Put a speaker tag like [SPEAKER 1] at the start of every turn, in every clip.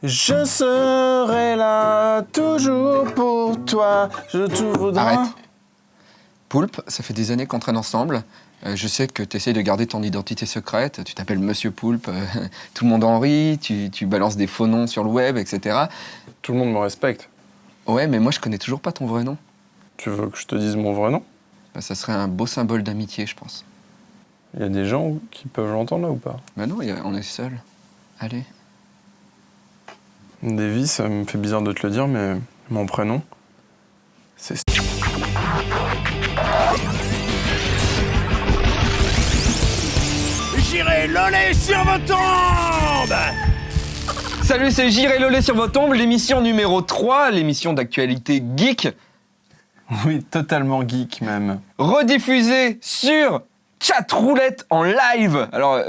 [SPEAKER 1] Je serai là, toujours pour toi, je tout voudrais...
[SPEAKER 2] Arrête. Poulpe, ça fait des années qu'on traîne ensemble. Je sais que tu essayes de garder ton identité secrète. Tu t'appelles Monsieur Poulpe, tout le monde en rit, tu balances des faux noms sur le web, etc.
[SPEAKER 1] Tout le monde me respecte.
[SPEAKER 2] Ouais, mais moi je connais toujours pas ton vrai nom.
[SPEAKER 1] Tu veux que je te dise mon vrai nom?
[SPEAKER 2] Bah, ça serait un beau symbole d'amitié, je pense.
[SPEAKER 1] Il y a des gens qui peuvent l'entendre là ou pas?
[SPEAKER 2] Bah non, on est seul. Allez.
[SPEAKER 1] Davy, ça me fait bizarre de te le dire, mais mon prénom, c'est...
[SPEAKER 3] J'irai loler sur vos tombes!
[SPEAKER 2] Salut, c'est J'irai Lolé sur vos tombes, l'émission numéro 3, l'émission d'actualité geek,
[SPEAKER 1] Oui, totalement geek même.
[SPEAKER 2] rediffusée sur Chatroulette en live. Alors,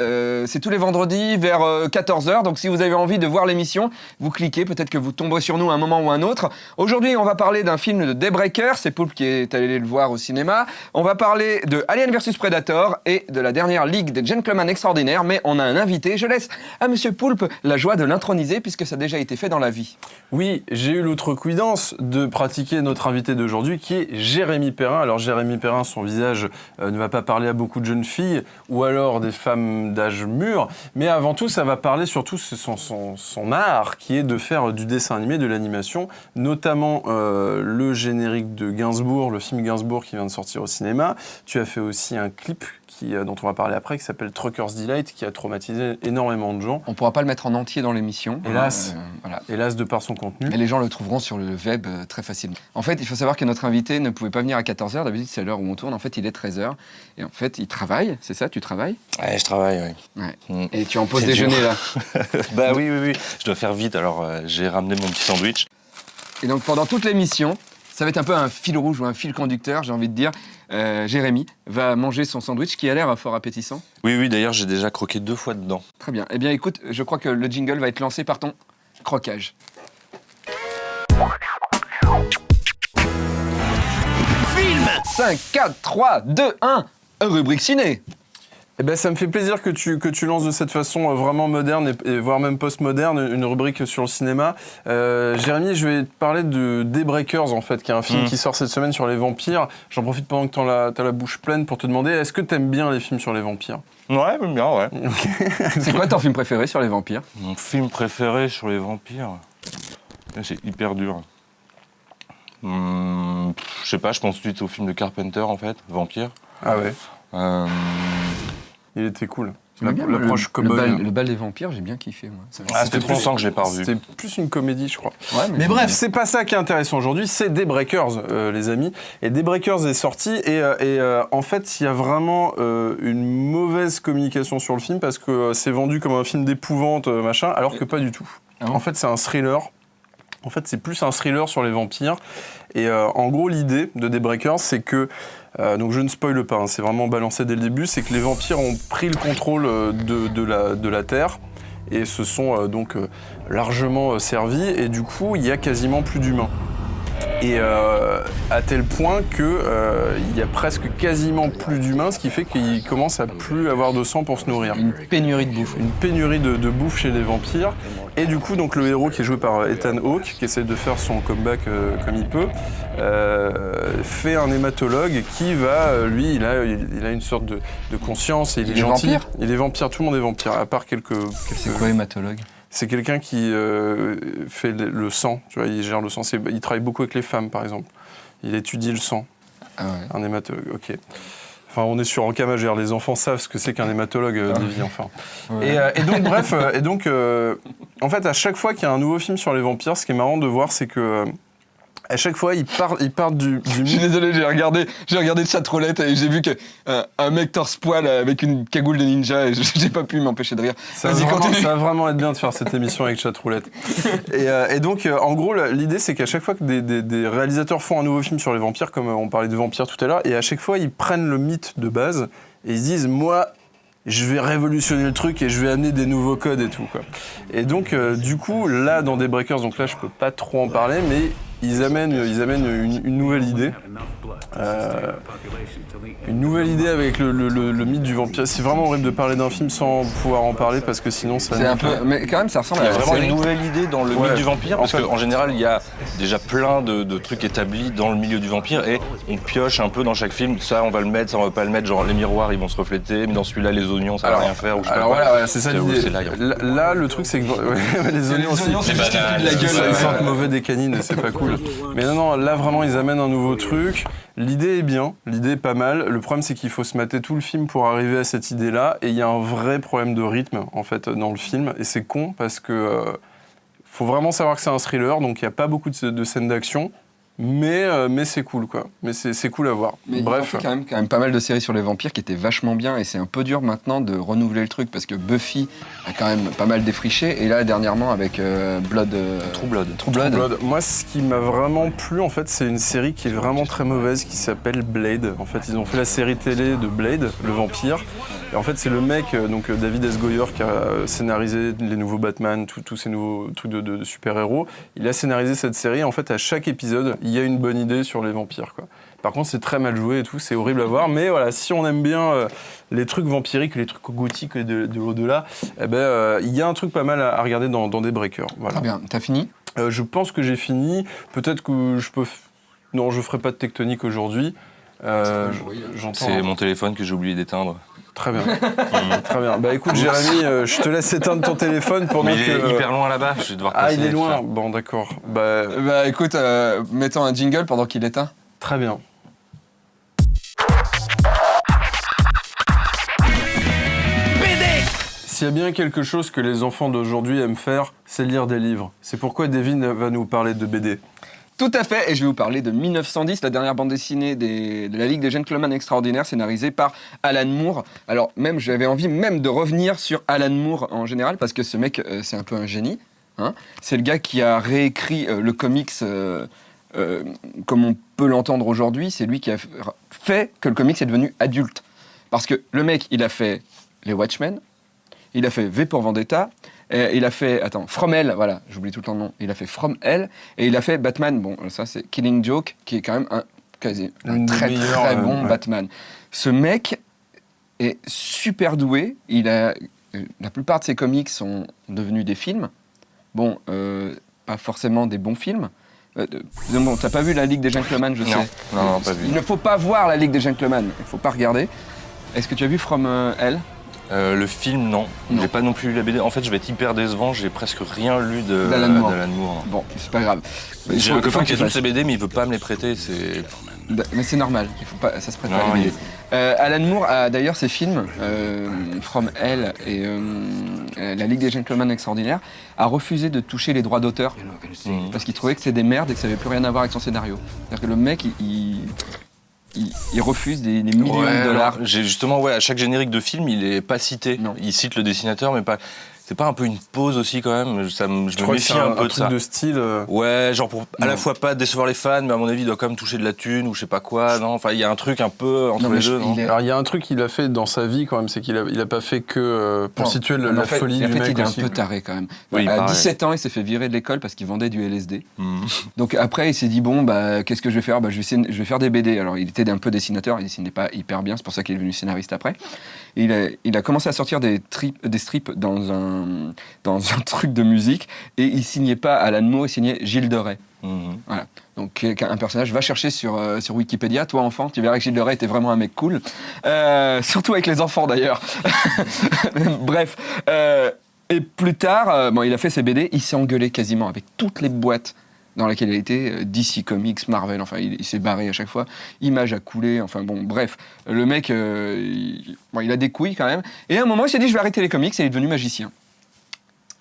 [SPEAKER 2] c'est tous les vendredis vers 14h, donc si vous avez envie de voir l'émission, vous cliquez, peut-être que vous tomberez sur nous à un moment ou un autre. Aujourd'hui, on va parler d'un film de Daybreaker, c'est Poulpe qui est allé le voir au cinéma. On va parler de Alien vs Predator et de la dernière Ligue des Gentlemen Extraordinaires, mais on a un invité. Je laisse à Monsieur Poulpe la joie de l'introniser, puisque ça a déjà été fait dans la vie.
[SPEAKER 1] Oui, j'ai eu l'outrecuidance de pratiquer notre invité d'aujourd'hui qui est Jérémy Perrin. Alors Jérémy Perrin, son visage ne va pas parler à beaucoup de jeunes filles ou alors des femmes d'âge mûr, mais avant tout ça va parler surtout de son art qui est de faire du dessin animé, de l'animation, notamment le générique de Gainsbourg, le film Gainsbourg qui vient de sortir au cinéma. Tu as fait aussi un clip dont on va parler après, qui s'appelle Trucker's Delight, qui a traumatisé énormément de gens.
[SPEAKER 2] On pourra pas le mettre en entier dans l'émission.
[SPEAKER 1] Hélas,
[SPEAKER 2] voilà.
[SPEAKER 1] Hélas de par son contenu.
[SPEAKER 2] Mais les gens le trouveront sur le web très facilement. En fait, il faut savoir que notre invité ne pouvait pas venir à 14h. D'habitude, c'est l'heure où on tourne. En fait, il est 13h. Et en fait, il travaille. C'est ça, tu travailles?
[SPEAKER 4] Ouais, je travaille, oui.
[SPEAKER 2] Ouais. Et tu es en pause
[SPEAKER 4] C'est
[SPEAKER 2] déjeuner,
[SPEAKER 4] dur.
[SPEAKER 2] là.
[SPEAKER 4] Bah oui, je dois faire vite, alors j'ai ramené mon petit sandwich.
[SPEAKER 2] Et donc, pendant toute l'émission, ça va être un peu un fil rouge ou un fil conducteur, j'ai envie de dire. Jérémy va manger son sandwich qui a l'air fort appétissant.
[SPEAKER 4] Oui, d'ailleurs, j'ai déjà croqué 2 fois dedans.
[SPEAKER 2] Très bien. Eh bien, écoute, je crois que le jingle va être lancé par ton croquage.
[SPEAKER 3] Film!
[SPEAKER 2] 5, 4, 3, 2, 1, rubrique ciné.
[SPEAKER 1] Eh ben, ça me fait plaisir que tu lances de cette façon vraiment moderne et voire même post-moderne une rubrique sur le cinéma. Jérémy, je vais te parler de Daybreakers, en fait, qui est un film qui sort cette semaine sur les vampires. J'en profite pendant que t'as la bouche pleine pour te demander, est-ce que t'aimes bien les films sur les vampires?
[SPEAKER 4] Ouais, j'aime bien, ouais.
[SPEAKER 2] C'est quoi ton film préféré sur les vampires?
[SPEAKER 4] Mon film préféré sur les vampires? C'est hyper dur. Je sais pas, je pense tout de suite au film de Carpenter, en fait, Vampire.
[SPEAKER 1] Ah ouais,
[SPEAKER 4] Euh,
[SPEAKER 1] il était cool.
[SPEAKER 2] J'aime bien
[SPEAKER 1] L'approche cowboy.
[SPEAKER 2] le bal des vampires, j'ai bien kiffé, moi.
[SPEAKER 4] ça fait trop longtemps que je l'ai pas revu.
[SPEAKER 1] C'était plus une comédie, je crois.
[SPEAKER 2] Ouais,
[SPEAKER 1] Mais bref, c'est pas ça qui est intéressant aujourd'hui, c'est Daybreakers, les amis. Et Daybreakers est sorti et en fait, il y a vraiment une mauvaise communication sur le film parce que c'est vendu comme un film d'épouvante, machin, alors que pas du tout.
[SPEAKER 2] Ah bon?
[SPEAKER 1] En fait, c'est un thriller. En fait, c'est plus un thriller sur les vampires. Et en gros, l'idée de Daybreakers, c'est que, donc je ne spoile pas, hein, c'est vraiment balancé dès le début, c'est que les vampires ont pris le contrôle de la Terre et se sont donc largement servis. Et du coup, il y a quasiment plus d'humains. Et à tel point que il y a presque quasiment plus d'humains, ce qui fait qu'ils commencent à plus avoir de sang pour se nourrir.
[SPEAKER 2] Une pénurie de bouffe.
[SPEAKER 1] Une pénurie de bouffe chez les vampires. Et du coup, donc le héros qui est joué par Ethan Hawke, qui essaie de faire son comeback comme il peut, fait un hématologue qui va, lui, il a une sorte de conscience et il est gentil.
[SPEAKER 2] Vampire.
[SPEAKER 1] Il est vampire, tout le monde est vampire, à part quelques...
[SPEAKER 2] C'est quoi hématologue?
[SPEAKER 1] C'est quelqu'un qui fait le sang, tu vois, il gère le sang. Il travaille beaucoup avec les femmes, par exemple. Il étudie le sang.
[SPEAKER 2] Ah ouais.
[SPEAKER 1] Un hématologue, ok. Enfin, on est sur Ankama, les enfants savent ce que c'est qu'un hématologue, Davy, enfin.
[SPEAKER 2] Ouais.
[SPEAKER 1] Et donc, bref, en fait, à chaque fois qu'il y a un nouveau film sur les vampires, ce qui est marrant de voir, c'est que à chaque fois, ils partent du
[SPEAKER 2] Je suis désolé, j'ai regardé Chatroulette et j'ai vu qu'un mec torse-poil avec une cagoule de ninja et j'ai pas pu m'empêcher de rire. Vas-y, continue.
[SPEAKER 1] Ça va vraiment être bien de faire cette émission avec Chatroulette. Et donc, en gros, l'idée, c'est qu'à chaque fois que des réalisateurs font un nouveau film sur les vampires, comme on parlait de vampires tout à l'heure, et à chaque fois, ils prennent le mythe de base et ils se disent, moi, je vais révolutionner le truc et je vais amener des nouveaux codes et tout, quoi. Et donc, du coup, là, dans Daybreakers, donc là, je peux pas trop en parler, mais ils amènent une nouvelle idée. une nouvelle idée avec le mythe du vampire. C'est vraiment horrible de parler d'un film sans pouvoir en parler parce que sinon ça...
[SPEAKER 2] C'est un peu... Mais quand même, ça ressemble
[SPEAKER 4] Il y
[SPEAKER 2] à
[SPEAKER 4] a
[SPEAKER 2] la
[SPEAKER 4] vraiment
[SPEAKER 2] série.
[SPEAKER 4] une nouvelle idée dans le
[SPEAKER 1] Ouais.
[SPEAKER 4] mythe du vampire, parce
[SPEAKER 1] En fait-
[SPEAKER 4] qu'en général, il y a déjà plein de trucs établis dans le milieu du vampire, et on pioche un peu dans chaque film, ça on va le mettre, ça on va pas le mettre, genre les miroirs ils vont se refléter, mais dans celui-là les oignons ça va rien faire, ou je sais pas
[SPEAKER 1] Alors
[SPEAKER 4] quoi.
[SPEAKER 1] voilà, ouais, c'est ça
[SPEAKER 4] C'est-
[SPEAKER 1] l'idée.
[SPEAKER 4] c'est là, il y a-
[SPEAKER 1] Là, le truc c'est que ouais, les oignons aussi.
[SPEAKER 2] c'est juste
[SPEAKER 4] bananes,
[SPEAKER 2] qu'ils foutent de la
[SPEAKER 1] Ça,
[SPEAKER 2] gueule.
[SPEAKER 1] ils sentent mauvais des canines, c'est pas cool. Mais non, là vraiment ils amènent un nouveau truc. L'idée est bien, l'idée est pas mal. Le problème c'est qu'il faut se mater tout le film pour arriver à cette idée-là. Et il y a un vrai problème de rythme en fait dans le film. Et c'est con parce que faut vraiment savoir que c'est un thriller, donc il n'y a pas beaucoup de scènes d'action. Mais c'est cool quoi. Mais c'est cool à voir.
[SPEAKER 2] Mais
[SPEAKER 1] Bref.
[SPEAKER 2] il y a quand même pas mal de séries sur les vampires qui étaient vachement bien et c'est un peu dur maintenant de renouveler le truc parce que Buffy a quand même pas mal défriché et là dernièrement avec Blood...
[SPEAKER 4] True Blood.
[SPEAKER 2] True Blood.
[SPEAKER 1] Blood. Moi, ce qui m'a vraiment plu, en fait, c'est une série qui est vraiment très mauvaise, qui s'appelle Blade. En fait, ils ont fait la série télé de Blade, le vampire. Et en fait, c'est le mec, David S. Goyer, qui a scénarisé les nouveaux Batman, tous ces nouveaux trucs de super-héros. Il a scénarisé cette série. En fait, à chaque épisode, il y a une bonne idée sur les vampires, quoi. Par contre, c'est très mal joué et tout, c'est horrible à voir. Mais voilà, si on aime bien les trucs vampiriques, les trucs gothiques de l'au-delà, eh ben, il y a un truc pas mal à regarder dans Daybreaker. Voilà.
[SPEAKER 2] Très bien, t'as fini?
[SPEAKER 1] Je pense que j'ai fini. Peut-être que je peux... Non, je ferai pas de tectonique aujourd'hui. J'entends.
[SPEAKER 4] C'est mon téléphone que j'ai oublié d'éteindre.
[SPEAKER 1] Très bien. Très bien. Bah écoute, Jérémy, je te laisse éteindre ton téléphone pendant
[SPEAKER 4] Mais il est
[SPEAKER 1] que...
[SPEAKER 4] hyper loin là-bas, je vais devoir passer.
[SPEAKER 1] Ah, il est
[SPEAKER 4] tout
[SPEAKER 1] loin.
[SPEAKER 4] ça.
[SPEAKER 1] Bon, d'accord. Bah,
[SPEAKER 2] Bah écoute, mettons un jingle pendant qu'il éteint.
[SPEAKER 1] très bien.
[SPEAKER 3] BD.
[SPEAKER 1] S'il y a bien quelque chose que les enfants d'aujourd'hui aiment faire, c'est lire des livres. C'est pourquoi Devin va nous parler de BD.
[SPEAKER 2] Tout à fait, et je vais vous parler de 1910, la dernière bande dessinée de la Ligue des Gentlemen Extraordinaires, scénarisée par Alan Moore. Alors même, j'avais envie même de revenir sur Alan Moore en général, parce que ce mec, c'est un peu un génie. Hein. C'est le gars qui a réécrit le comics comme on peut l'entendre aujourd'hui. C'est lui qui a fait que le comics est devenu adulte. Parce que le mec, il a fait les Watchmen, il a fait V pour Vendetta, il a fait, From Hell, voilà, j'oublie tout le temps le nom, il a fait From Hell, et il a fait Batman, bon, ça c'est Killing Joke, qui est quand même un
[SPEAKER 1] Une des
[SPEAKER 2] très
[SPEAKER 1] meilleures,
[SPEAKER 2] très bon
[SPEAKER 1] ouais.
[SPEAKER 2] Batman. Ce mec est super doué, la plupart de ses comics sont devenus des films, bon, pas forcément des bons films. Bon, t'as pas vu la Ligue des Gentlemen, je sais.
[SPEAKER 4] Non, pas vu.
[SPEAKER 2] Il ne faut pas voir la Ligue des Gentlemen, il faut pas regarder. Est-ce que tu as vu From Hell?
[SPEAKER 4] Le film, non.
[SPEAKER 2] Non.
[SPEAKER 4] J'ai pas non plus lu la BD. En fait, je vais être hyper décevant, j'ai presque rien lu
[SPEAKER 2] d'Alan Moore.
[SPEAKER 4] Moore.
[SPEAKER 2] Bon, c'est pas grave.
[SPEAKER 4] J'ai un copain qui a
[SPEAKER 2] fait
[SPEAKER 4] toutes ses BD, mais il veut pas me les prêter. C'est...
[SPEAKER 2] Mais c'est normal, il faut pas, ça se prête pas à
[SPEAKER 4] Non,
[SPEAKER 2] les BD. Alan Moore a d'ailleurs ses films, From Hell et La Ligue des Gentlemen Extraordinaires, a refusé de toucher les droits d'auteur parce qu'il trouvait que c'était des merdes et que ça avait plus rien à voir avec son scénario. C'est-à-dire que le mec, il refuse des millions de dollars.
[SPEAKER 4] J'ai justement, à chaque générique de film, il est pas cité.
[SPEAKER 2] Non.
[SPEAKER 4] Il cite le dessinateur, mais pas. C'est pas un peu une pause aussi quand même? Je
[SPEAKER 1] Je
[SPEAKER 4] me
[SPEAKER 1] crois que
[SPEAKER 4] méfie
[SPEAKER 1] c'est
[SPEAKER 4] un peu de
[SPEAKER 1] truc
[SPEAKER 4] ça.
[SPEAKER 1] de style.
[SPEAKER 4] Ouais, genre pour à
[SPEAKER 2] Non.
[SPEAKER 4] la fois pas décevoir les fans, mais à mon avis, il doit quand même toucher de la thune ou je sais pas quoi. Non, enfin, il y a un truc un peu entre
[SPEAKER 2] Non, mais
[SPEAKER 4] les deux. Non
[SPEAKER 2] il est-
[SPEAKER 1] Alors il y a un truc qu'il a fait dans sa vie quand même, c'est qu'il a pas fait que pour
[SPEAKER 2] Non.
[SPEAKER 1] situer
[SPEAKER 2] Mais
[SPEAKER 1] la
[SPEAKER 2] en fait,
[SPEAKER 1] folie du
[SPEAKER 2] en fait,
[SPEAKER 1] mec
[SPEAKER 2] il est
[SPEAKER 1] aussi.
[SPEAKER 2] un peu taré quand même.
[SPEAKER 4] Oui,
[SPEAKER 2] à
[SPEAKER 4] pareil.
[SPEAKER 2] 17 ans, il s'est fait virer de l'école parce qu'il vendait du LSD.
[SPEAKER 4] Mhm.
[SPEAKER 2] Donc après, il s'est dit bon, bah qu'est-ce que je vais faire? Bah je vais faire des BD. Alors il était un peu dessinateur, il dessinait pas hyper bien, c'est pour ça qu'il est devenu scénariste après. Et il a commencé à sortir des strips dans un truc de musique et il signait pas Alan Moore, il signait Gilles de Rais.
[SPEAKER 4] Mhm.
[SPEAKER 2] Voilà. Donc un personnage, va chercher sur Wikipédia. Toi enfant, tu verras que Gilles de Rais était vraiment un mec cool. Surtout avec les enfants d'ailleurs. Bref. Et plus tard, il a fait ses BD, il s'est engueulé quasiment avec toutes les boîtes dans lesquelles il a été, DC Comics, Marvel, enfin il s'est barré à chaque fois, Image a coulé, enfin bon, bref. Le mec, il a des couilles quand même. Et à un moment, il s'est dit, je vais arrêter les comics, et il est devenu magicien.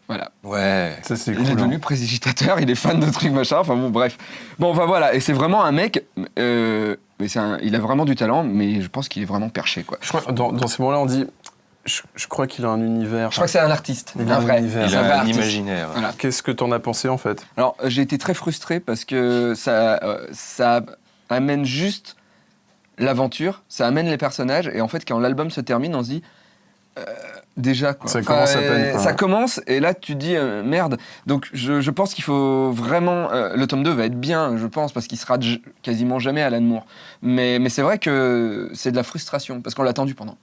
[SPEAKER 2] Voilà.
[SPEAKER 4] Ouais.
[SPEAKER 1] Ça c'est
[SPEAKER 2] Il
[SPEAKER 1] cool.
[SPEAKER 2] est devenu
[SPEAKER 1] hein.
[SPEAKER 2] prédigitateur, il est fan de trucs machin, enfin bon bref. Bon enfin voilà, et c'est vraiment un mec, mais il a vraiment du talent, mais je pense qu'il est vraiment perché quoi.
[SPEAKER 1] Je crois dans ces moments-là on dit, je crois qu'il a un univers.
[SPEAKER 2] Je crois que c'est un artiste,
[SPEAKER 1] Il a
[SPEAKER 2] un
[SPEAKER 1] un
[SPEAKER 2] vrai.
[SPEAKER 1] univers.
[SPEAKER 4] Il
[SPEAKER 2] C'est un vrai
[SPEAKER 4] a un
[SPEAKER 2] artiste.
[SPEAKER 4] imaginaire.
[SPEAKER 2] Voilà.
[SPEAKER 1] Qu'est-ce que t'en as pensé en fait?
[SPEAKER 2] Alors j'ai été très frustré parce que ça amène juste l'aventure, ça amène les personnages, et en fait quand l'album se termine on se dit, Déjà, quoi.
[SPEAKER 1] Ça commence à peine, quoi.
[SPEAKER 2] Ça commence, et là, tu te dis, merde. Donc, je pense qu'il faut vraiment... le tome 2 va être bien, je pense, parce qu'il sera quasiment jamais Alan Moore. Mais c'est vrai que c'est de la frustration, parce qu'on l'a attendu pendant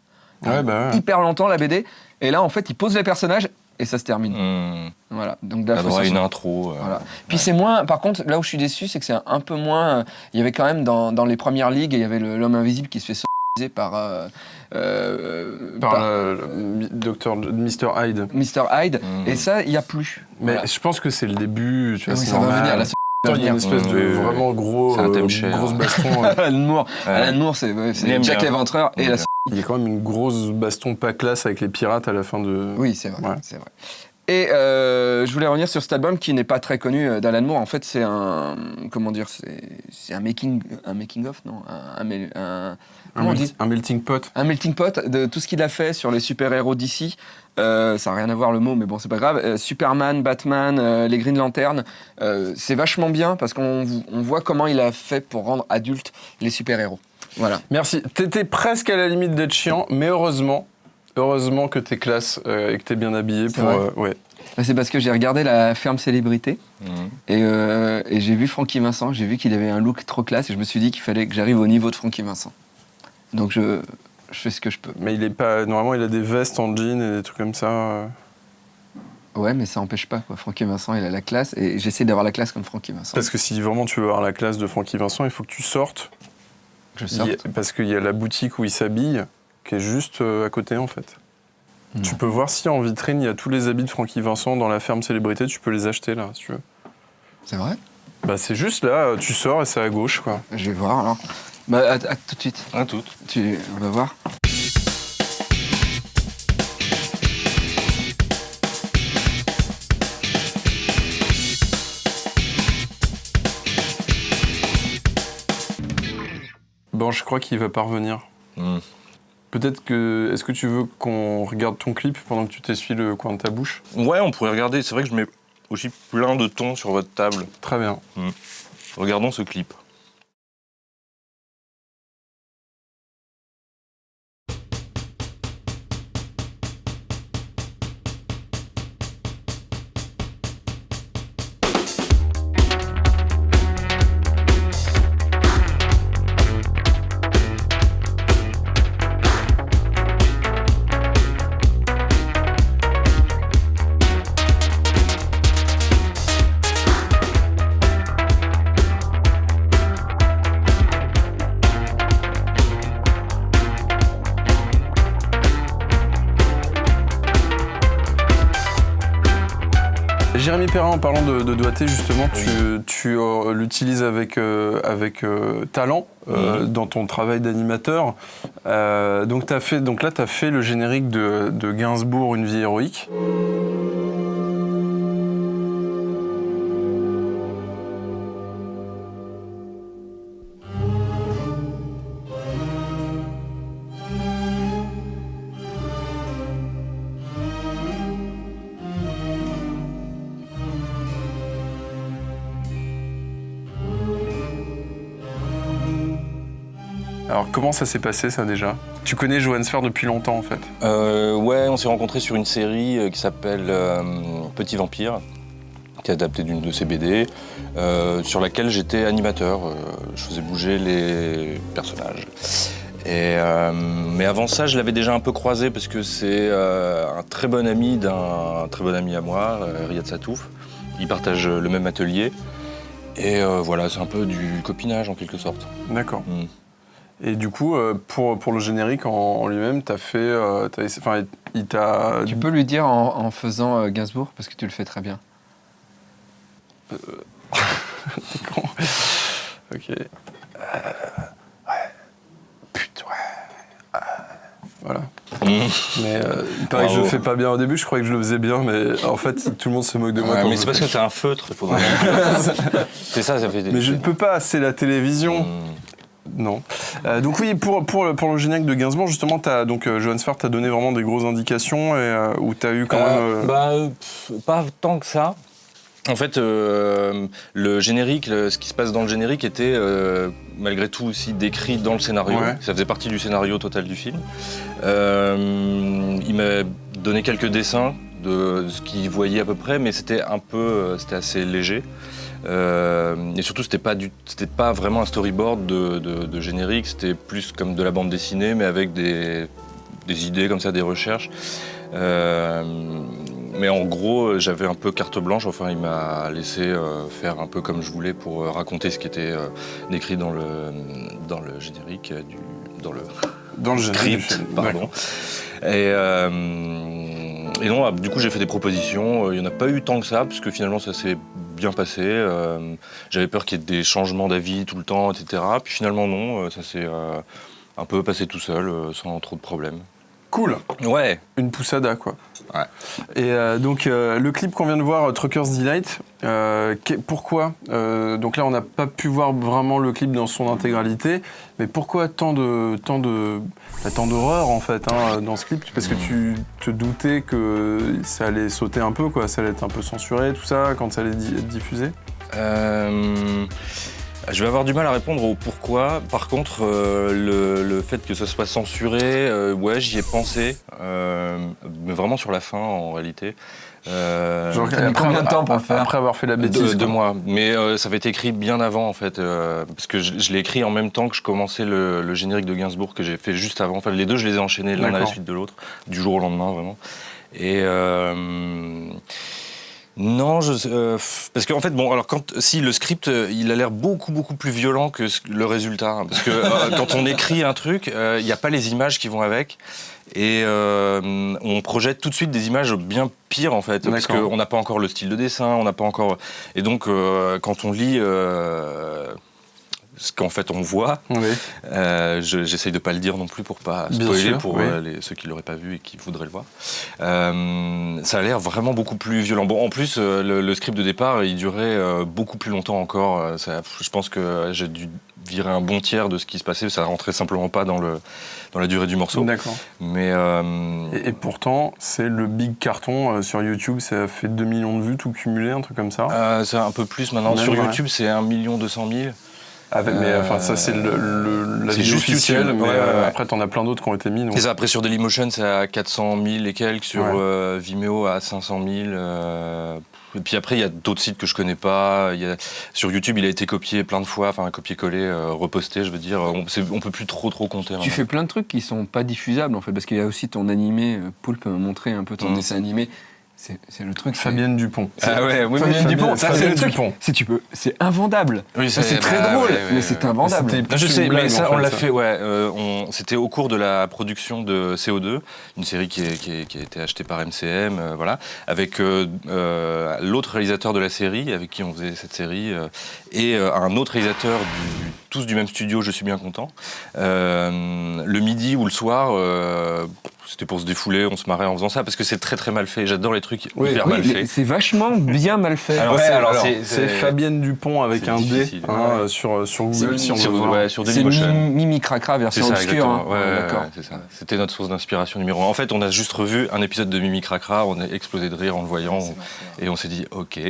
[SPEAKER 2] hyper longtemps, la BD. Et là, en fait, il pose les personnages, et ça se termine. Voilà. Donc, de la
[SPEAKER 4] droit à
[SPEAKER 2] frustration.
[SPEAKER 4] une intro.
[SPEAKER 2] Voilà. Puis c'est moins... Par contre, là où je suis déçu, c'est que c'est un peu moins... il y avait quand même, dans les premières ligues, il y avait l'homme invisible qui se fait par
[SPEAKER 1] le docteur Mr. Hyde.
[SPEAKER 2] Mr. Hyde, et ça, il n'y a plus.
[SPEAKER 1] Mais
[SPEAKER 2] Voilà.
[SPEAKER 1] je pense que c'est le début, tu vois,
[SPEAKER 2] Oui,
[SPEAKER 1] c'est
[SPEAKER 2] ça va
[SPEAKER 1] normal.
[SPEAKER 2] venir, là,
[SPEAKER 1] Il y a une espèce de vraiment gros,
[SPEAKER 4] C'est un thème cher.
[SPEAKER 1] grosse baston.
[SPEAKER 2] Alan Moore, c'est
[SPEAKER 4] aime
[SPEAKER 2] Jack
[SPEAKER 4] bien.
[SPEAKER 2] l'Éventreur et la...
[SPEAKER 1] Il y a quand même une grosse baston pas classe avec les pirates à la fin de...
[SPEAKER 2] Oui, c'est vrai,
[SPEAKER 1] Ouais.
[SPEAKER 2] c'est vrai. Et je voulais revenir sur cet album qui n'est pas très connu d'Alan Moore. En fait, c'est un... Comment dire, c'est un making of, non, comment on dit,
[SPEAKER 1] un melting pot.
[SPEAKER 2] un melting pot de tout ce qu'il a fait sur les super-héros d'ici. Ça n'a rien à voir le mot, mais bon, c'est pas grave. Superman, Batman, les Green Lantern, c'est vachement bien parce qu'on voit comment il a fait pour rendre adultes les super-héros. Voilà.
[SPEAKER 1] Merci. T'étais presque à la limite d'être chiant, mais heureusement que t'es classe et que t'es bien habillé
[SPEAKER 2] C'est
[SPEAKER 1] pour...
[SPEAKER 2] vrai.
[SPEAKER 1] ouais.
[SPEAKER 2] Là, c'est parce que j'ai regardé La Ferme Célébrité et j'ai vu Francky Vincent, j'ai vu qu'il avait un look trop classe et je me suis dit qu'il fallait que j'arrive au niveau de Francky Vincent. Donc je fais ce que je peux.
[SPEAKER 1] Mais il est pas... Normalement, il a des vestes en jean et des trucs comme ça.
[SPEAKER 2] Ouais, mais ça empêche pas, quoi. Francky Vincent, il a la classe et j'essaie d'avoir la classe comme Francky Vincent.
[SPEAKER 1] Parce que si vraiment tu veux avoir la classe de Francky Vincent, il faut que tu sortes.
[SPEAKER 2] Je sorte.
[SPEAKER 1] Parce qu'il y a la boutique où il s'habille, qui est juste à côté, en fait.
[SPEAKER 2] Non.
[SPEAKER 1] Tu peux voir si en vitrine, il y a tous les habits de Francky Vincent dans la ferme célébrité, tu peux les acheter, là, si tu veux.
[SPEAKER 2] C'est vrai?
[SPEAKER 1] Bah, c'est juste là, tu sors et c'est à gauche, quoi.
[SPEAKER 2] Je vais voir, alors. Bah, à tout de suite.
[SPEAKER 4] Un tout.
[SPEAKER 2] On va voir.
[SPEAKER 1] Bon, je crois qu'il va pas revenir. Peut-être que... Est-ce que tu veux qu'on regarde ton clip pendant que tu t'essuies le coin de ta bouche?
[SPEAKER 4] Ouais, on pourrait regarder. C'est vrai que je mets aussi plein de tons sur votre table.
[SPEAKER 1] Très bien.
[SPEAKER 4] Regardons ce clip.
[SPEAKER 1] Jérémy Perrin, en parlant de doigté, justement, tu l'utilises avec talent dans ton travail d'animateur. Donc là, tu as fait le générique de Gainsbourg, Une vie héroïque. Alors, comment ça s'est passé, ça, déjà? Tu connais Johann Sfer depuis longtemps, en fait.
[SPEAKER 4] Ouais, on s'est rencontrés sur une série qui s'appelle Petit Vampire, qui est adaptée d'une de ses BD, sur laquelle j'étais animateur. Je faisais bouger les personnages. Mais avant ça, je l'avais déjà un peu croisé parce que c'est un très bon ami d'un très bon ami à moi, Riyad Satouf. Ils partagent le même atelier. Et voilà, c'est un peu du copinage en quelque sorte.
[SPEAKER 1] D'accord. Et du coup, pour le générique en lui-même, t'as fait... Enfin, il t'a...
[SPEAKER 2] Tu peux lui dire en faisant Gainsbourg, parce que tu le fais très bien.
[SPEAKER 1] C'est con. Ok. Ouais. Putain, ouais. Voilà. Mais il paraît que je le fais pas bien au début, je croyais que je le faisais bien, mais en fait, tout le monde se moque de moi.
[SPEAKER 4] Ouais,
[SPEAKER 1] quand
[SPEAKER 4] mais
[SPEAKER 1] je
[SPEAKER 4] c'est
[SPEAKER 1] le
[SPEAKER 4] parce
[SPEAKER 1] fais.
[SPEAKER 4] que t'as un feutre, il faudrait... C'est ça, ça fait des...
[SPEAKER 1] Mais je ne peux pas, c'est la télévision. Non. Donc oui, pour le générique de Gainsbourg, justement, Johann Sfer t'a donné vraiment des grosses indications et où t'as eu quand même...
[SPEAKER 4] Pas tant que ça. En fait, le générique, ce qui se passe dans le générique était malgré tout aussi décrit dans le scénario.
[SPEAKER 1] Ouais.
[SPEAKER 4] Ça faisait partie du scénario total du film. Il m'a donné quelques dessins de ce qu'ils voyaient à peu près, mais c'était assez léger. Et surtout, c'était pas vraiment un storyboard de générique, c'était plus comme de la bande dessinée, mais avec des idées comme ça, des recherches. Mais en gros, j'avais un peu carte blanche. Enfin, il m'a laissé faire un peu comme je voulais pour raconter ce qui était décrit dans le générique, dans le script, pardon. Et non, du coup, j'ai fait des propositions. Il n'y en a pas eu tant que ça, parce que finalement, ça s'est bien passé. J'avais peur qu'il y ait des changements d'avis tout le temps, etc. Puis finalement, non, ça s'est un peu passé tout seul, sans trop de problèmes.
[SPEAKER 1] Cool.
[SPEAKER 4] Ouais.
[SPEAKER 1] Une poussada, quoi.
[SPEAKER 4] Ouais.
[SPEAKER 1] Et donc, le clip qu'on vient de voir, Trucker's Delight, pourquoi donc là, on n'a pas pu voir vraiment le clip dans son intégralité, mais pourquoi tant d'horreur, en fait, dans ce clip? Parce que tu te doutais que ça allait sauter un peu, quoi, ça allait être un peu censuré, tout ça, quand ça allait être diffusé?
[SPEAKER 4] Je vais avoir du mal à répondre au pourquoi. Par contre, le fait que ça soit censuré, ouais, j'y ai pensé, mais vraiment sur la fin en réalité.
[SPEAKER 1] Genre,
[SPEAKER 2] t'as mis combien de temps pour le faire?
[SPEAKER 1] Après avoir fait la bêtise?
[SPEAKER 4] Deux mois. Mais ça avait été écrit bien avant en fait, parce que je l'ai écrit en même temps que je commençais le générique de Gainsbourg que j'ai fait juste avant. Enfin, les deux, je les ai enchaînés l'un à la suite de l'autre, du jour au lendemain vraiment. Et non, parce qu'en fait, bon, alors si le script, il a l'air beaucoup plus violent que le résultat, hein, parce que quand on écrit un truc, il n'y a pas les images qui vont avec, et on projette tout de suite des images bien pires en fait, parce qu'on n'a pas encore le style de dessin, on n'a pas encore, et donc quand on lit ce qu'en fait on voit, oui. J'essaye de pas le dire non plus pour pas spoiler pour ceux qui l'auraient pas vu et qui voudraient le voir. Ça a l'air vraiment beaucoup plus violent. Bon, en plus, le script de départ, il durait beaucoup plus longtemps encore. Je pense que j'ai dû virer un bon tiers de ce qui se passait. Ça rentrait simplement pas dans la durée du morceau.
[SPEAKER 1] D'accord. Mais et pourtant, c'est le big carton sur YouTube. Ça fait 2 millions de vues, tout cumulé, un truc comme ça.
[SPEAKER 4] C'est un peu plus maintenant. Même, sur YouTube, c'est 1 200 000.
[SPEAKER 1] Mais enfin, ça, c'est la vidéo officielle, YouTube, mais après, t'en as plein d'autres qui ont été mis. Donc...
[SPEAKER 4] C'est ça, après, sur Dailymotion, c'est à 400 000 et quelques, sur Vimeo, à 500 000. Et puis après, il y a d'autres sites que je connais pas. Sur YouTube, il a été copié plein de fois, enfin, copié-collé, reposté, je veux dire. On peut plus trop compter.
[SPEAKER 2] Tu fais plein de trucs qui sont pas diffusables, en fait, parce qu'il y a aussi ton animé. Poulpe m'a montré un peu ton dessin animé. C'est le truc.
[SPEAKER 1] Fabienne Dupont.
[SPEAKER 2] Ah ouais, oui, Fabienne Dupont. Ça, c'est le truc. C'est invendable. Oui, c'est très drôle, mais c'est invendable.
[SPEAKER 4] Je sais, mais ça, on l'a fait. Ouais, c'était au cours de la production de CO2, une série qui a été achetée par MCM, voilà, avec l'autre réalisateur de la série, avec qui on faisait cette série, et un autre réalisateur tous du même studio. Je suis bien content. Le midi ou le soir. C'était pour se défouler, on se marrait en faisant ça, parce que c'est très mal fait. J'adore les trucs hyper mal faits.
[SPEAKER 2] C'est vachement bien mal fait.
[SPEAKER 1] Alors, c'est Fabienne Dupont avec un D sur Google.
[SPEAKER 4] Sur Dailymotion.
[SPEAKER 2] C'est Mimi Cracra version obscure.
[SPEAKER 4] D'accord. C'est ça. C'était notre source d'inspiration numéro 1. En fait, on a juste revu un épisode de Mimi Cracra, on a explosé de rire en le voyant, et on s'est dit, ok,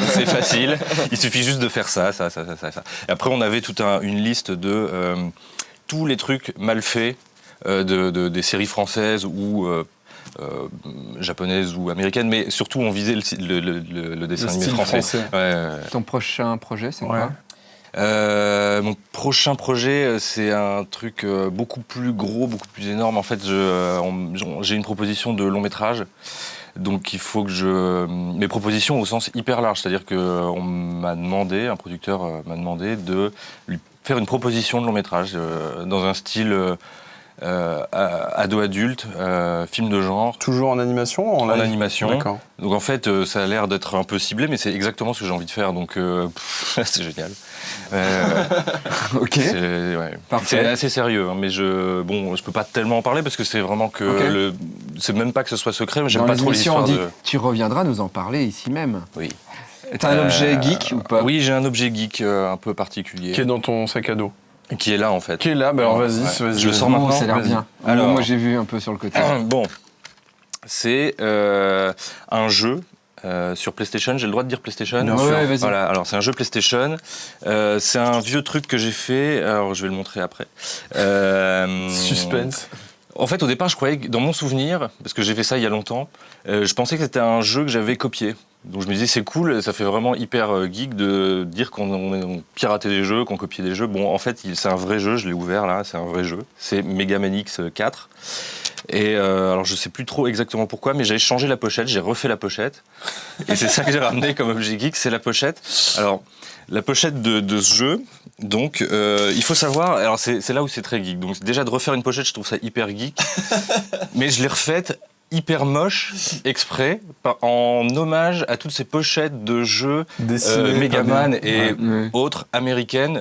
[SPEAKER 4] c'est facile, il suffit juste de faire ça. Et après, on avait toute une liste de tous les trucs mal faits, des séries françaises ou japonaises ou américaines, mais surtout on visait le dessin animé français.
[SPEAKER 2] Ton prochain projet, c'est quoi?
[SPEAKER 4] Mon prochain projet, c'est un truc beaucoup plus gros, beaucoup plus énorme. En fait, j'ai une proposition de long métrage. Donc il faut que mes propositions au sens hyper large, c'est-à-dire que un producteur m'a demandé de lui faire une proposition de long métrage dans un style ado-adulte, film de genre. Toujours en animation ou en live ? En animation. D'accord. Donc en fait, ça a l'air d'être un peu ciblé, mais c'est exactement ce que j'ai envie de faire, donc c'est génial.
[SPEAKER 2] Ok.
[SPEAKER 4] C'est assez sérieux, hein, mais je peux pas tellement en parler parce que c'est vraiment que c'est même pas que ce soit secret, mais j'aime pas trop l'histoire de...
[SPEAKER 2] Tu reviendras nous en parler ici même.
[SPEAKER 4] Oui.
[SPEAKER 2] T'as un objet geek ou pas ?
[SPEAKER 4] Oui, j'ai un objet geek un peu particulier.
[SPEAKER 1] Qui est dans ton sac à dos ?
[SPEAKER 4] Qui est là en fait.
[SPEAKER 1] Qui est là, alors vas-y.
[SPEAKER 4] Je le sors maintenant.
[SPEAKER 2] Ça a l'air bien. Alors, moi j'ai vu un peu sur le côté.
[SPEAKER 4] Bon, c'est un jeu sur PlayStation. J'ai le droit de dire PlayStation ?
[SPEAKER 2] Bien sûr. Ouais, vas-y.
[SPEAKER 4] Voilà, alors c'est un jeu PlayStation. C'est un vieux truc que j'ai fait. Alors je vais le montrer après.
[SPEAKER 1] Suspense.
[SPEAKER 4] En fait, au départ, je croyais que, dans mon souvenir, parce que j'ai fait ça il y a longtemps, je pensais que c'était un jeu que j'avais copié. Donc je me disais, c'est cool, ça fait vraiment hyper geek de dire qu'on piratait des jeux, qu'on copiait des jeux. Bon, en fait, c'est un vrai jeu, je l'ai ouvert là, c'est un vrai jeu. C'est Mega Man X4. Et alors, je sais plus trop exactement pourquoi, mais j'ai changé la pochette, j'ai refait la pochette. Et c'est ça que j'ai ramené comme objet geek, c'est la pochette. Alors, la pochette de ce jeu, donc il faut savoir, alors c'est là où c'est très geek. Donc déjà de refaire une pochette, je trouve ça hyper geek, mais je l'ai refaite hyper moche, exprès, en hommage à toutes ces pochettes de jeux Megaman et autres américaines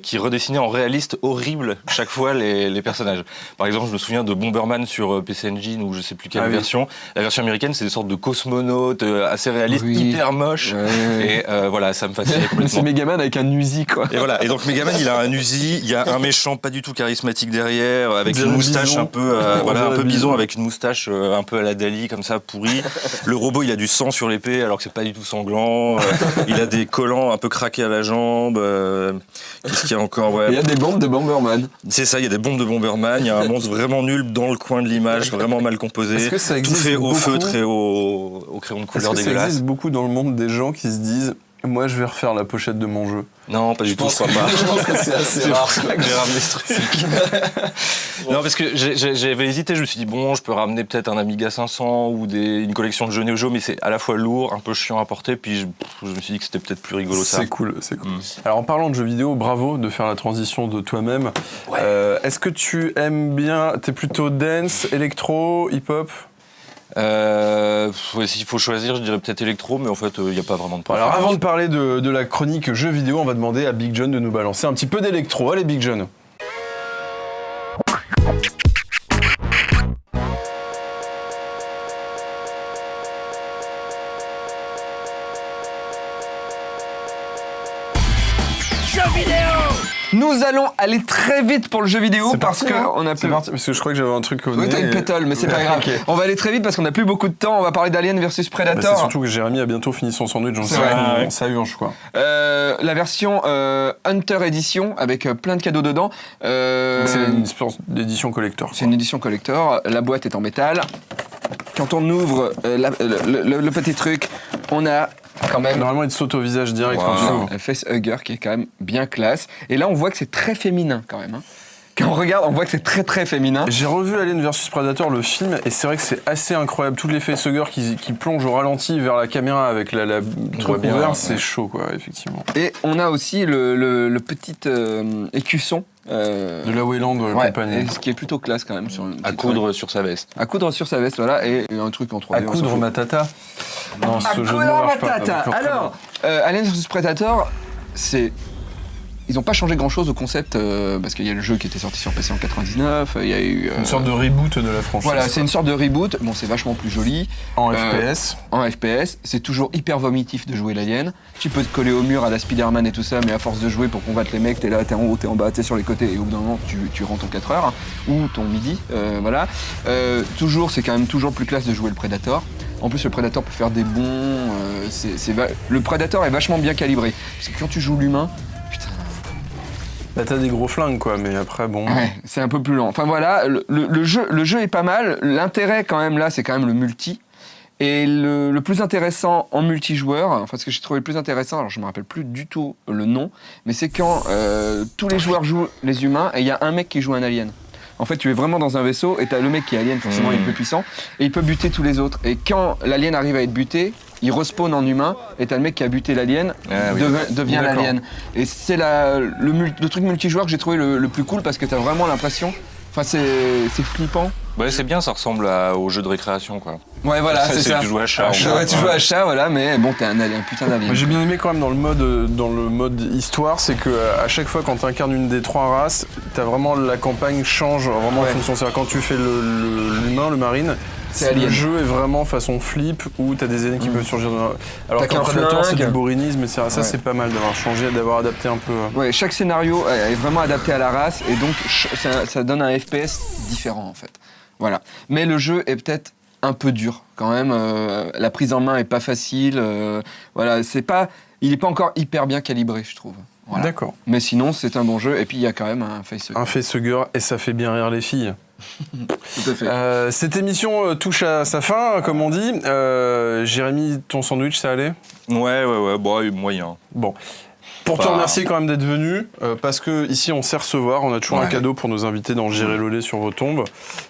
[SPEAKER 4] qui redessinaient en réaliste horrible chaque fois les personnages. Par exemple, je me souviens de Bomberman sur PC Engine ou je sais plus quelle version. La version américaine, c'est des sortes de cosmonautes assez réalistes, hyper moches. Et voilà, ça me fascinait complètement.
[SPEAKER 2] C'est Megaman avec un Uzi, quoi.
[SPEAKER 4] Et voilà. Et donc Megaman, il a un Uzi, il y a un méchant pas du tout charismatique derrière, avec une moustache un peu, voilà, un peu bison, avec une moustache un peu à la Dali, comme ça, pourri. Le robot, il a du sang sur l'épée, alors que c'est pas du tout sanglant. Il a des collants un peu craqués à la jambe. Qu'est-ce qu'il y a encore?
[SPEAKER 2] Il y a des bombes de Bomberman.
[SPEAKER 4] C'est ça, il y a des bombes de Bomberman. Il y a un monstre vraiment nul dans le coin de l'image, vraiment mal composé.
[SPEAKER 1] Est-ce que ça existe
[SPEAKER 4] tout fait au
[SPEAKER 1] beaucoup
[SPEAKER 4] feutre et au crayon de couleur dégueulasse.
[SPEAKER 1] Ça existe beaucoup dans le monde des gens qui se disent moi je vais refaire la pochette de mon jeu.
[SPEAKER 4] Non, pas du tout, je crois pas.
[SPEAKER 1] Je pense que c'est assez rare.
[SPEAKER 4] C'est pour ça que j'ai ramené ce truc. Non, parce que j'avais hésité, je me suis dit, bon, je peux ramener peut-être un Amiga 500 ou une collection de jeux Neo Geo, mais c'est à la fois lourd, un peu chiant à porter, puis je me suis dit que c'était peut-être plus rigolo ça.
[SPEAKER 1] C'est cool, c'est cool. Alors en parlant de jeux vidéo, bravo de faire la transition de toi-même.
[SPEAKER 4] Ouais.
[SPEAKER 1] Est-ce que tu aimes bien, t'es plutôt dance, électro, hip-hop?
[SPEAKER 4] S'il faut choisir, je dirais peut-être électro, mais en fait, il n'y a pas vraiment de
[SPEAKER 1] Alors
[SPEAKER 4] préférence.
[SPEAKER 1] avant de parler de la chronique jeux vidéo, on va demander à Big John de nous balancer un petit peu d'électro. Allez Big John.
[SPEAKER 3] Jeux vidéo.
[SPEAKER 2] Nous allons aller très vite pour le jeu vidéo parce que on a
[SPEAKER 1] C'est
[SPEAKER 2] plus.
[SPEAKER 1] parti, parce que je crois que j'avais un truc au
[SPEAKER 2] Oui,
[SPEAKER 1] nez.
[SPEAKER 2] t'as une pétole, mais c'est pas grave.
[SPEAKER 1] Ok.
[SPEAKER 2] On va aller très vite parce qu'on a plus beaucoup de temps. On va parler d'Alien versus
[SPEAKER 1] Bah,
[SPEAKER 2] Predator.
[SPEAKER 1] c'est surtout que Jérémy a bientôt fini son sandwich, donc
[SPEAKER 2] C'est vrai.
[SPEAKER 1] ça urge quoi.
[SPEAKER 2] La version Hunter Edition avec plein de cadeaux dedans.
[SPEAKER 1] C'est une espèce d'édition collector.
[SPEAKER 2] C'est une édition collector. La boîte est en métal. Quand on ouvre le petit truc, on a quand même
[SPEAKER 1] Normalement, il te saute au visage direct quand tu
[SPEAKER 2] un
[SPEAKER 1] l'ouvres.
[SPEAKER 2] face hugger qui est quand même bien classe. Et là, on voit que c'est très féminin quand même. Hein. Quand on regarde, on voit que c'est très très féminin.
[SPEAKER 1] J'ai revu Alien vs Predator, le film, et c'est vrai que c'est assez incroyable. Tous les facehuggers qui plongent au ralenti vers la caméra avec la truc
[SPEAKER 4] bien,
[SPEAKER 1] ouvert,
[SPEAKER 4] ouais.
[SPEAKER 1] c'est chaud, quoi, effectivement.
[SPEAKER 2] Et on a aussi le petit écusson.
[SPEAKER 1] De la Wayland compagnie.
[SPEAKER 2] et ce qui est plutôt classe quand même. Sur une
[SPEAKER 4] À
[SPEAKER 2] petite
[SPEAKER 4] coudre sur sa veste.
[SPEAKER 2] À coudre sur sa veste, voilà, et un truc en 3D.
[SPEAKER 1] À
[SPEAKER 2] on s'en
[SPEAKER 1] coudre
[SPEAKER 2] fout.
[SPEAKER 1] ma tata. Non,
[SPEAKER 2] À
[SPEAKER 1] ce jeu de
[SPEAKER 2] coudre
[SPEAKER 1] mots
[SPEAKER 2] ma
[SPEAKER 1] marche pas.
[SPEAKER 2] tata.
[SPEAKER 1] D'accord, très
[SPEAKER 2] Alors, Alien vs Predator, c'est... Ils n'ont pas changé grand-chose au concept, parce qu'il y a le jeu qui était sorti sur PC en 99, il y a eu...
[SPEAKER 1] bien. Une sorte de reboot de la franchise.
[SPEAKER 2] Voilà, c'est une sorte de reboot. Bon, c'est vachement plus joli.
[SPEAKER 1] En FPS.
[SPEAKER 2] En FPS, c'est toujours hyper vomitif de jouer l'alien. Tu peux te coller au mur à la Spider-Man et tout ça, mais à force de jouer pour combattre les mecs, t'es là, t'es en haut, t'es en bas, t'es sur les côtés, et au bout d'un moment, tu rentres en 4 heures, hein, ou ton midi, voilà. Toujours, c'est quand même toujours plus classe de jouer le Predator. En plus, le Predator peut faire des bonds. Le Predator est vachement bien calibré. Parce que quand tu joues l'humain, putain.
[SPEAKER 1] Bah, t'as des gros flingues, quoi, mais après, bon.
[SPEAKER 2] Ouais, c'est un peu plus lent. Enfin voilà, le jeu est pas mal. L'intérêt, quand même, là, c'est quand même le multi. Et le plus intéressant en multijoueur, enfin ce que j'ai trouvé le plus intéressant, alors je me rappelle plus du tout le nom, mais c'est quand tous les joueurs jouent les humains et il y a un mec qui joue un alien. En fait, tu es vraiment dans un vaisseau et t'as le mec qui est alien, forcément il est plus puissant, et il peut buter tous les autres. Et quand l'alien arrive à être buté, il respawn en humain, et t'as le mec qui a buté l'alien, devient
[SPEAKER 1] D'accord.
[SPEAKER 2] l'alien. Et c'est le truc multijoueur que j'ai trouvé le plus cool parce que t'as vraiment l'impression, enfin c'est flippant.
[SPEAKER 4] Ouais, c'est bien, ça ressemble au jeu de récréation, quoi.
[SPEAKER 2] Ouais, voilà, c'est ça.
[SPEAKER 4] Tu joues à chat.
[SPEAKER 2] Ouais, tu joues à chat, voilà, mais bon, t'es un putain d'alien.
[SPEAKER 1] Moi, j'ai bien aimé quand même dans le mode histoire, c'est que à chaque fois quand tu incarnes une des trois races, t'as vraiment la campagne change vraiment en fonction. C'est-à-dire quand tu fais l'humain, le marine,
[SPEAKER 2] C'est
[SPEAKER 1] le
[SPEAKER 2] alien.
[SPEAKER 1] jeu est vraiment façon flip où t'as des aliens qui peuvent surgir. Alors
[SPEAKER 2] T'as
[SPEAKER 1] qu'un
[SPEAKER 2] qu'un
[SPEAKER 1] Predator c'est
[SPEAKER 2] flingue.
[SPEAKER 1] du borinisme, et ça
[SPEAKER 2] Ouais.
[SPEAKER 1] c'est pas mal d'avoir changé, d'avoir adapté un peu.
[SPEAKER 2] Ouais, chaque scénario est vraiment adapté à la race et donc ça donne un FPS différent en fait. Voilà. Mais le jeu est peut-être un peu dur quand même. La prise en main est pas facile. Voilà, il est pas encore hyper bien calibré, je trouve. Voilà.
[SPEAKER 1] D'accord.
[SPEAKER 2] Mais sinon, c'est un bon jeu. Et puis il y a quand même un face.
[SPEAKER 1] Un facehugger et ça fait bien rire les filles.
[SPEAKER 2] Tout à fait.
[SPEAKER 1] Cette émission touche à sa fin, comme on dit. Jérémy, ton sandwich, ça allait?
[SPEAKER 4] Ouais, bon, moyen.
[SPEAKER 1] Bon. Pour te remercier quand même d'être venu, parce que ici on sait recevoir, on a toujours un cadeau pour nos invités dans Gérer Lolé sur vos tombes.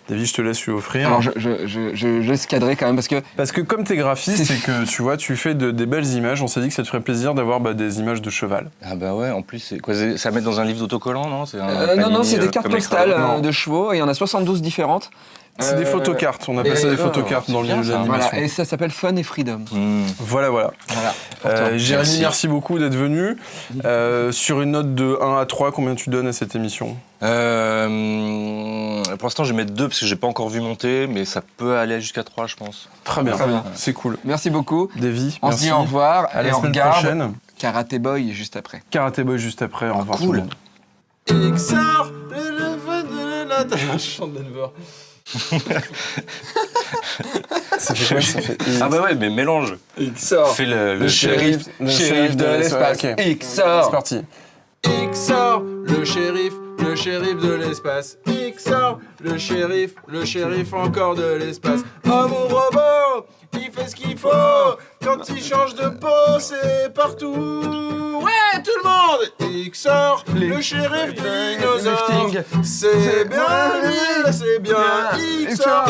[SPEAKER 1] David, je te laisse lui offrir.
[SPEAKER 2] Alors je laisse cadrer quand même parce que...
[SPEAKER 1] Parce que comme t'es graphiste et que tu vois, tu fais des belles images, on s'est dit que ça te ferait plaisir d'avoir des images de cheval.
[SPEAKER 4] Ah bah ouais, en plus, c'est quoi, ça met dans un livre d'autocollant, non?
[SPEAKER 2] Non, c'est des cartes
[SPEAKER 4] comme
[SPEAKER 2] postales
[SPEAKER 1] Non.
[SPEAKER 2] de chevaux et il y en a 72 différentes.
[SPEAKER 1] C'est des photocartes, on appelle ça des photocartes dans le milieu de l'animation.
[SPEAKER 2] Voilà, et ça s'appelle Fun et Freedom.
[SPEAKER 1] Voilà. Jérémy, merci beaucoup d'être venu. Sur une note de 1 à 3, combien tu donnes à cette émission?
[SPEAKER 4] Pour l'instant, je vais mettre 2 parce que j'ai pas encore vu monter, mais ça peut aller jusqu'à 3, je pense.
[SPEAKER 1] Très bien, c'est cool.
[SPEAKER 2] Merci beaucoup.
[SPEAKER 1] Davy,
[SPEAKER 2] On se dit au revoir
[SPEAKER 1] À la
[SPEAKER 2] et on
[SPEAKER 1] semaine
[SPEAKER 2] regarde
[SPEAKER 1] prochaine.
[SPEAKER 2] Karate Boy juste après.
[SPEAKER 1] Karate Boy juste après, au revoir.
[SPEAKER 4] cool.
[SPEAKER 1] tout le monde. XR, je chante Denver. Ça fait quoi? Ça fait
[SPEAKER 4] Ah bah ouais, mais mélange.
[SPEAKER 2] XOR.
[SPEAKER 4] Fais le
[SPEAKER 2] shérif de l'espace.
[SPEAKER 1] Ok.
[SPEAKER 2] XOR.
[SPEAKER 1] C'est parti. XOR, le shérif de l'espace. XOR, le shérif encore de l'espace. Oh mon robot, il fait ce qu'il faut. Quand il change de peau, c'est partout. Ouais, tout le monde. XOR, le shérif dinosaure. C'est bien lui, c'est bien XOR.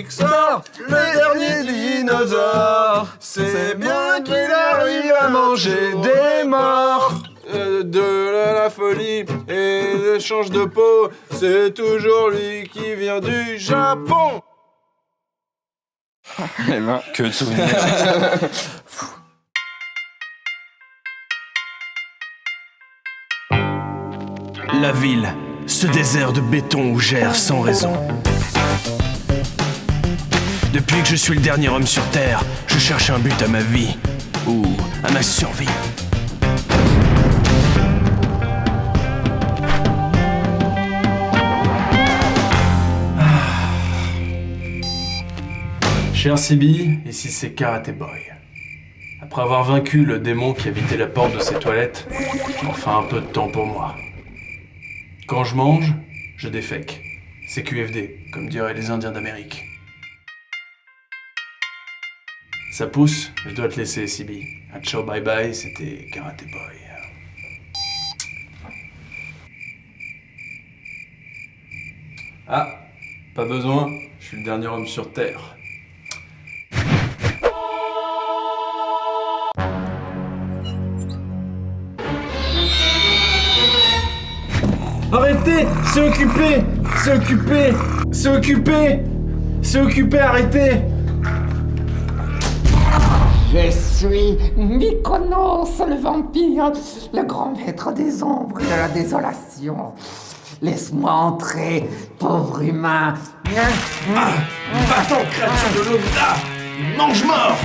[SPEAKER 1] XOR, le dernier dinosaure. C'est bien qu'il arrive à manger des morts. De la folie et l'échange de peau, c'est toujours lui qui vient du Japon.
[SPEAKER 4] Que de souvenirs.
[SPEAKER 3] La ville, ce désert de béton où j'erre sans raison. Depuis que je suis le dernier homme sur Terre, je cherche un but à ma vie, ou à ma survie.
[SPEAKER 5] Cher Sibi, ici c'est Karate Boy. Après avoir vaincu le démon qui habitait la porte de ses toilettes, enfin un peu de temps pour moi. Quand je mange, je défèque. C'est QFD, comme diraient les Indiens d'Amérique. Ça pousse, je dois te laisser, Sibi. À ciao, bye bye, c'était Karate Boy. Ah, pas besoin, je suis le dernier homme sur Terre. Arrêtez! C'est occupé! C'est occupé! C'est occupé! C'est occupé, arrêtez!
[SPEAKER 6] Je suis Mykonos, le vampire, le grand maître des ombres et de la désolation. Laisse-moi entrer, pauvre humain.
[SPEAKER 3] Va-t'en, créature de l'au-delà! Mange-mort!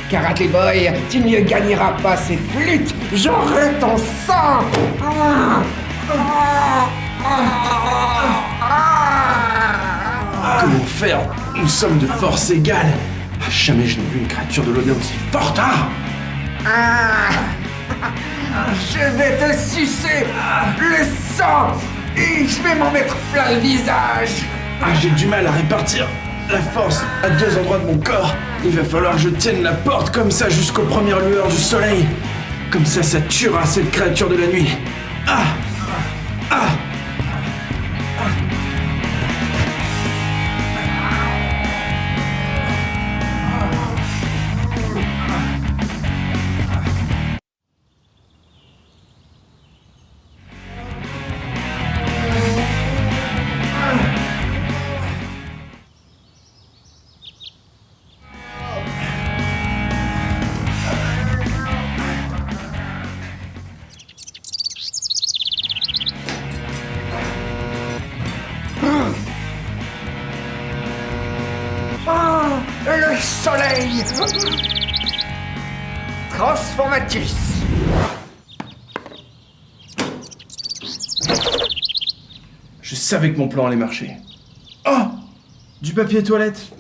[SPEAKER 6] Karate Boy, tu ne gagneras pas cette lutte. J'aurai ton sang.
[SPEAKER 3] Comment faire? Nous sommes de force égale. Jamais je n'ai vu une créature de l'au-delà aussi forte,
[SPEAKER 6] Je vais te sucer le sang et je vais m'en mettre plein le visage.
[SPEAKER 3] J'ai du mal à répartir la force à 2 endroits de mon corps. Il va falloir que je tienne la porte comme ça jusqu'aux premières lueurs du soleil. Comme ça tuera cette créature de la nuit.
[SPEAKER 6] Le soleil Transformatus.
[SPEAKER 3] Je savais que mon plan allait marcher. Oh! Du papier toilette.